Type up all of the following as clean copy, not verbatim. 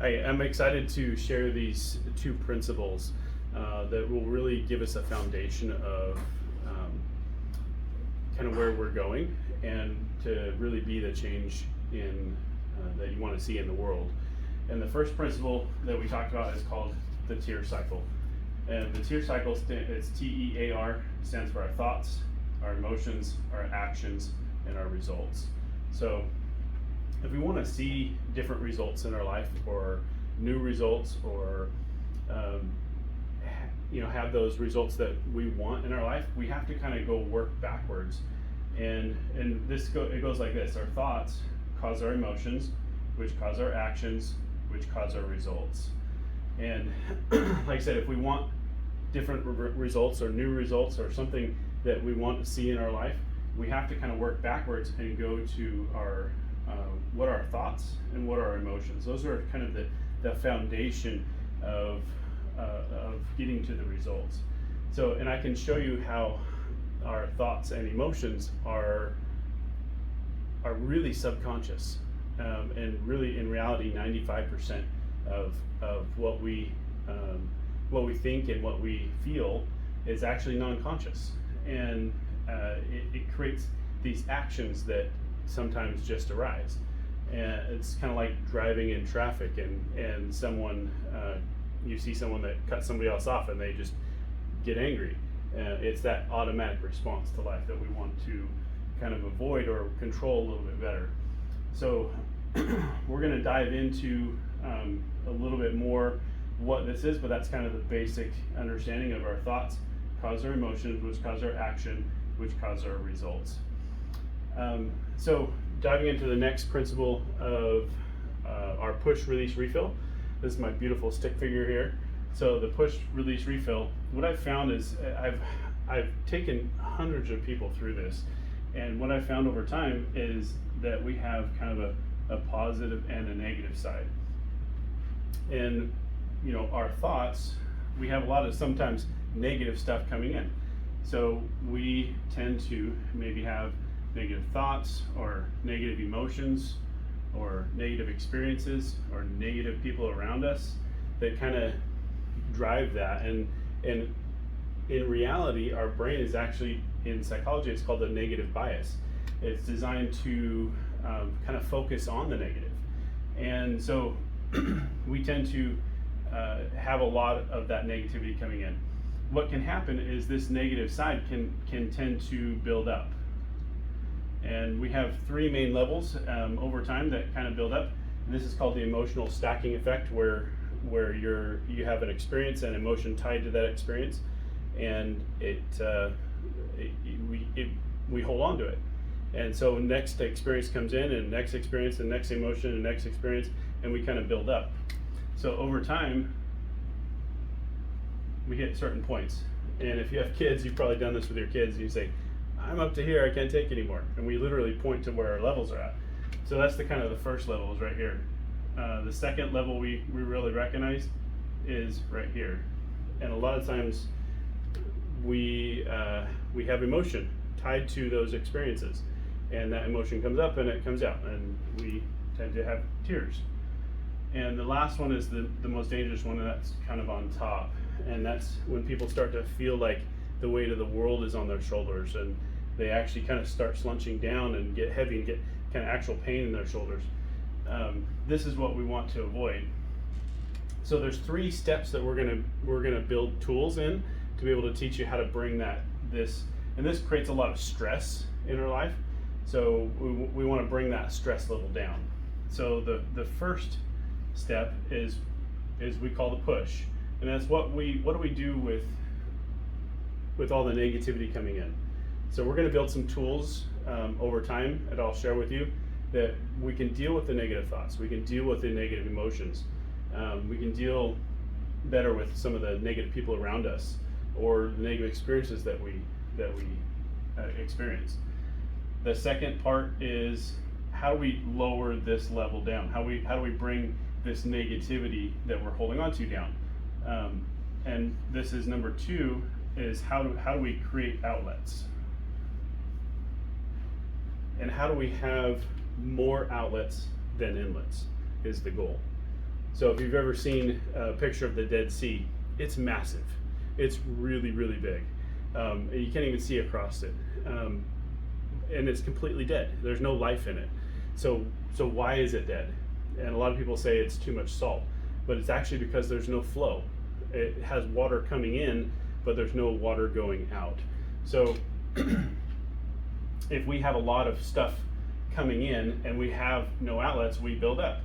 I'm excited to share these two principles that will really give us a foundation of kind of where we're going and to really be the change in that you want to see in the world. And the first principle that we talked about is called the T.E.A.R cycle. And the T.E.A.R cycle is T.E.A.R, stands for our thoughts, our emotions, our actions, and our results. So if we want to see different results in our life, or new results, or have those results that we want in our life, we have to kind of go work backwards. And it goes like this: our thoughts cause our emotions, which cause our actions, which cause our results. And like I said, if we want different results or new results or something that we want to see in our life, we have to kind of work backwards and go to our what are our thoughts and what are our emotions. Those are kind of the foundation of getting to the results. So, and I can show you how our thoughts and emotions are really subconscious, and really in reality 95% of what we think and what we feel is actually non-conscious, and it creates these actions that sometimes just arise. And it's kind of like driving in traffic and someone you see someone that cuts somebody else off and they just get angry. It's that automatic response to life that we want to kind of avoid or control a little bit better. So we're going to dive into a little bit more what this is, but that's kind of the basic understanding of our thoughts cause our emotions, which cause our action, which cause our results. So diving into the next principle of our push, release, refill. This is my beautiful stick figure here. So the push, release, refill, what I've found is I've taken hundreds of people through this, and what I've found over time is that we have kind of a positive and a negative side. And our thoughts, we have a lot of sometimes negative stuff coming in. So we tend to maybe have negative thoughts or negative emotions or negative experiences or negative people around us that kind of drive that. And in reality, our brain is actually, in psychology, it's called a negative bias. It's designed to kind of focus on the negative. And so we tend to have a lot of that negativity coming in. What can happen is this negative side can tend to build up. And we have three main levels over time that kind of build up. And this is called the emotional stacking effect, where you have an experience and emotion tied to that experience, and we hold on to it. And so next experience comes in, and next experience, and next emotion, and next experience, and we kind of build up. So over time, we hit certain points. And if you have kids, you've probably done this with your kids. You say, I'm up to here, I can't take anymore. And we literally point to where our levels are at. So that's the kind of the first level is right here. The second level we really recognize is right here. And a lot of times we have emotion tied to those experiences. And that emotion comes up and it comes out, and we tend to have tears. And the last one is the most dangerous one, and that's kind of on top. And that's when people start to feel like the weight of the world is on their shoulders, and they actually kind of start slunching down and get heavy and get kind of actual pain in their shoulders. This is what we want to avoid. So there's 3 steps that we're gonna build tools in to be able to teach you how to bring this creates a lot of stress in our life. So we want to bring that stress level down. So the first step is we call the push, and that's what do we do with all the negativity coming in. So we're going to build some tools over time that I'll share with you, that we can deal with the negative thoughts, we can deal with the negative emotions, we can deal better with some of the negative people around us or the negative experiences that we experience. The second part is, how do we lower this level down? How do we bring this negativity that we're holding on to down? And this is number 2, is how do we create outlets? And how do we have more outlets than inlets is the goal. So if you've ever seen a picture of the Dead Sea, it's massive. It's really, really big. And you can't even see across it. And it's completely dead. There's no life in it. So why is it dead? And a lot of people say it's too much salt, but it's actually because there's no flow. It has water coming in, but there's no water going out. So if we have a lot of stuff coming in and we have no outlets, we build up.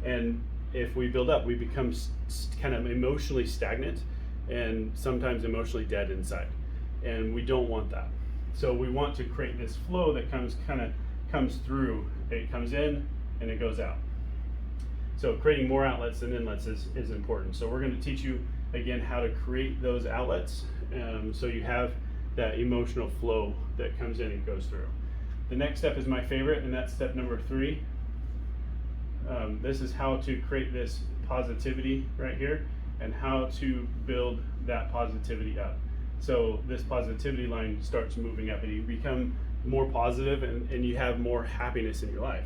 And if we build up, we become kind of emotionally stagnant and sometimes emotionally dead inside. And we don't want that. So we want to create this flow that comes through. It comes in and it goes out. So creating more outlets and inlets is important. So we're going to teach you again how to create those outlets, so you have that emotional flow that comes in and goes through. The next step is my favorite, and that's step number 3. This is how to create this positivity right here and how to build that positivity up. So this positivity line starts moving up and you become more positive and you have more happiness in your life.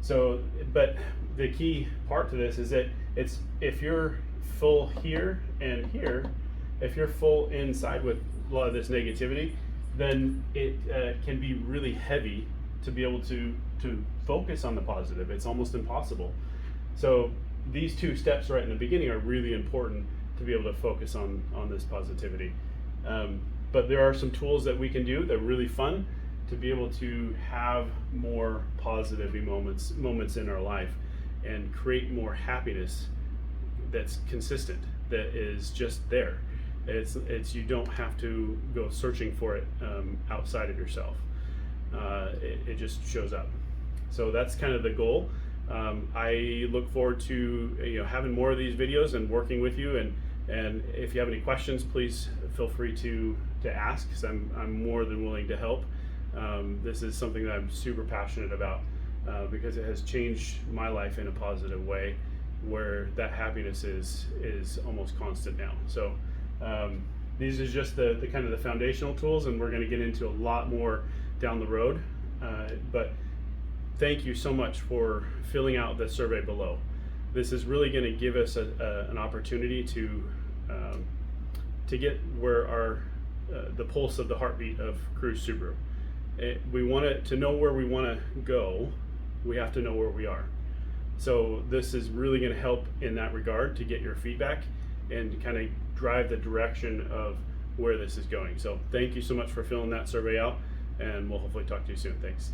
So, but the key part to this is that it's, if you're full here and here, if you're full inside with a lot of this negativity, then it can be really heavy to be able to focus on the positive. It's almost impossible. So these 2 steps right in the beginning are really important to be able to focus on this positivity. But there are some tools that we can do that are really fun to be able to have more positive moments in our life and create more happiness that's consistent, that is just there. It's you don't have to go searching for it outside of yourself. It just shows up. So that's kind of the goal. I look forward to having more of these videos and working with you. And if you have any questions, please feel free to ask, because I'm more than willing to help. This is something that I'm super passionate about because it has changed my life in a positive way, where that happiness is almost constant now. So these are just the kind of the foundational tools, and we're going to get into a lot more down the road. But thank you so much for filling out the survey below. This is really going to give us an opportunity to get where our the pulse of the heartbeat of Cruise Subaru. We want to know where we want to go. We have to know where we are. So this is really going to help in that regard, to get your feedback and kind of drive the direction of where this is going. So thank you so much for filling that survey out, and we'll hopefully talk to you soon. Thanks.